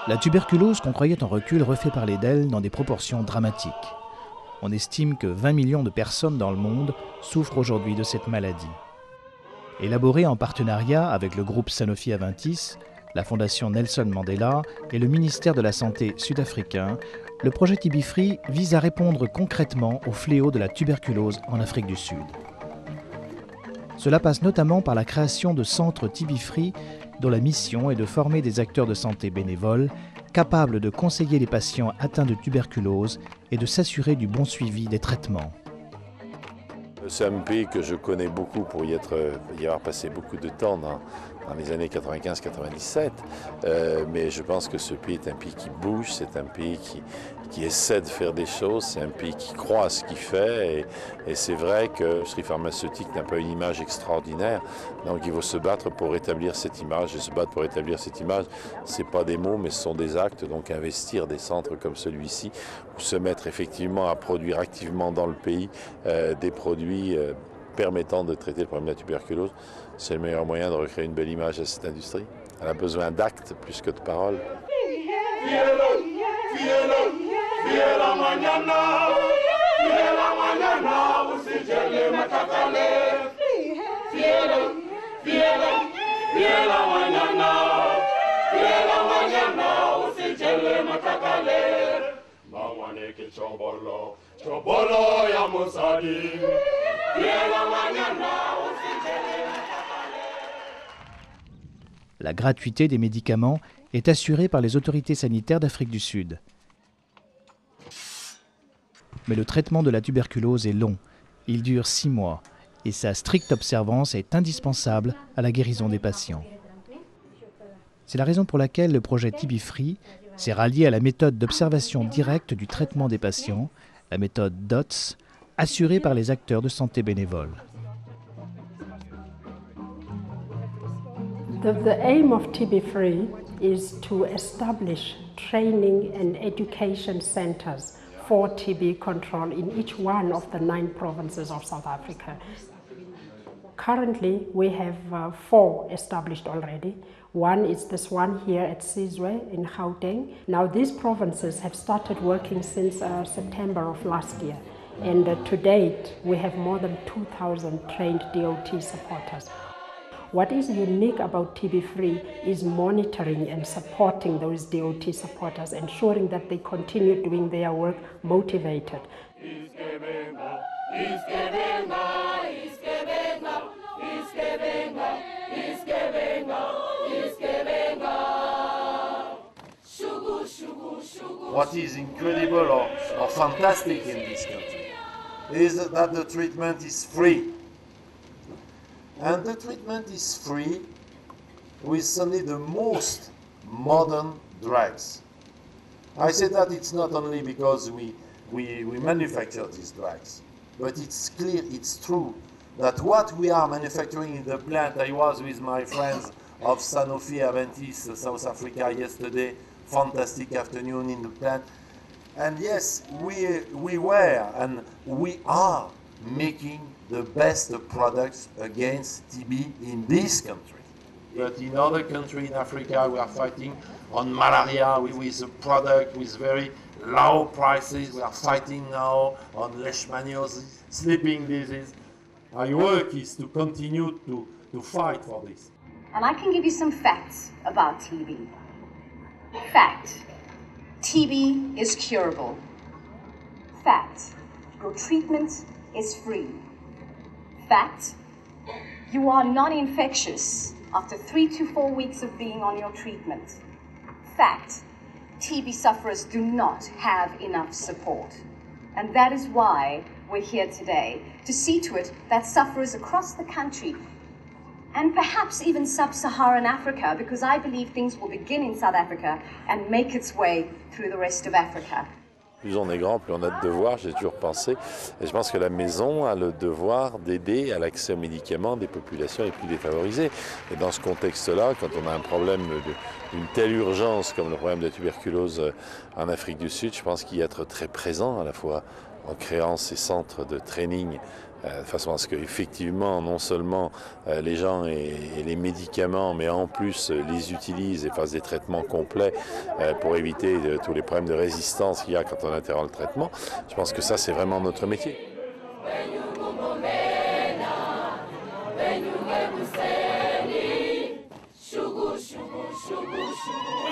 La tuberculose qu'on croyait en recul refait parler d'elle dans des proportions dramatiques. On estime que 20 millions de personnes dans le monde souffrent aujourd'hui de cette maladie. Élaboré en partenariat avec le groupe Sanofi-Aventis, la Fondation Nelson Mandela et le ministère de la Santé sud-africain, le projet TB-Free vise à répondre concrètement au fléau de la tuberculose en Afrique du Sud. Cela passe notamment par la création de centres TB-Free dont la mission est de former des acteurs de santé bénévoles capables de conseiller les patients atteints de tuberculose et de s'assurer du bon suivi des traitements. C'est un pays que je connais beaucoup pour y avoir passé beaucoup de temps dans les années 95-97, mais je pense que ce pays est un pays qui bouge, c'est un pays qui essaie de faire des choses, c'est un pays qui croit à ce qu'il fait, et c'est vrai que l'industrie pharmaceutique n'a pas une image extraordinaire, donc il faut se battre pour rétablir cette image, et se battre pour rétablir cette image, ce n'est pas des mots, mais ce sont des actes, donc investir des centres comme celui-ci, ou se mettre effectivement à produire activement dans le pays des produits permettant de traiter le problème de la tuberculose, c'est le meilleur moyen de recréer une belle image à cette industrie. Elle a besoin d'actes plus que de paroles. La gratuité des médicaments est assurée par les autorités sanitaires d'Afrique du Sud. Mais le traitement de la tuberculose est long. Il dure 6 mois et sa stricte observance est indispensable à la guérison des patients. C'est la raison pour laquelle le projet TB-Free s'est rallié à la méthode d'observation directe du traitement des patients, la méthode DOTS, assurée par les acteurs de santé bénévoles. The aim of TB-Free is to establish training and education centers for TB control in each one of the 9 provinces of South Africa. Currently, we have 4 established already. One is this one here at Sizwe in Gauteng. Now, these provinces have started working since September of last year. And to date, we have more than 2,000 trained DOT supporters. What is unique about TB-Free is monitoring and supporting those DOT supporters, ensuring that they continue doing their work motivated. What is incredible or fantastic in this country is that the treatment is free. And the treatment is free with only the most modern drugs. I say that it's not only because we manufacture these drugs, but it's clear, it's true, that what we are manufacturing in the plant, I was with my friends of Sanofi-Aventis, South Africa yesterday, fantastic afternoon in the plant, and yes, we were and we are making the best products against TB in this country. But in other countries in Africa, we are fighting on malaria with a product with very low prices. We are fighting now on leishmaniasis, sleeping disease. Our work is to continue to fight for this. And I can give you some facts about TB. Fact: TB is curable. Fact: your treatment is free. Fact: you are non-infectious after 3 to 4 weeks of being on your treatment. Fact: TB sufferers do not have enough support. And that is why we're here today, to see to it that sufferers across the country, and perhaps even sub-Saharan Africa, because I believe things will begin in South Africa and make its way through the rest of Africa. Plus on est grand, plus on a de devoirs, j'ai toujours pensé. Et je pense que la maison a le devoir d'aider à l'accès aux médicaments des populations les plus défavorisées. Et dans ce contexte-là, quand on a un problème une telle urgence comme le problème de tuberculose en Afrique du Sud, je pense qu'il y a être très présent à la fois en créant ces centres de training de façon à ce qu'effectivement, non seulement les gens aient les médicaments, mais en plus les utilisent et fassent des traitements complets pour éviter tous les problèmes de résistance qu'il y a quand on interrompt le traitement. Je pense que ça, c'est vraiment notre métier. Shugu, shugu, shugu, shugu.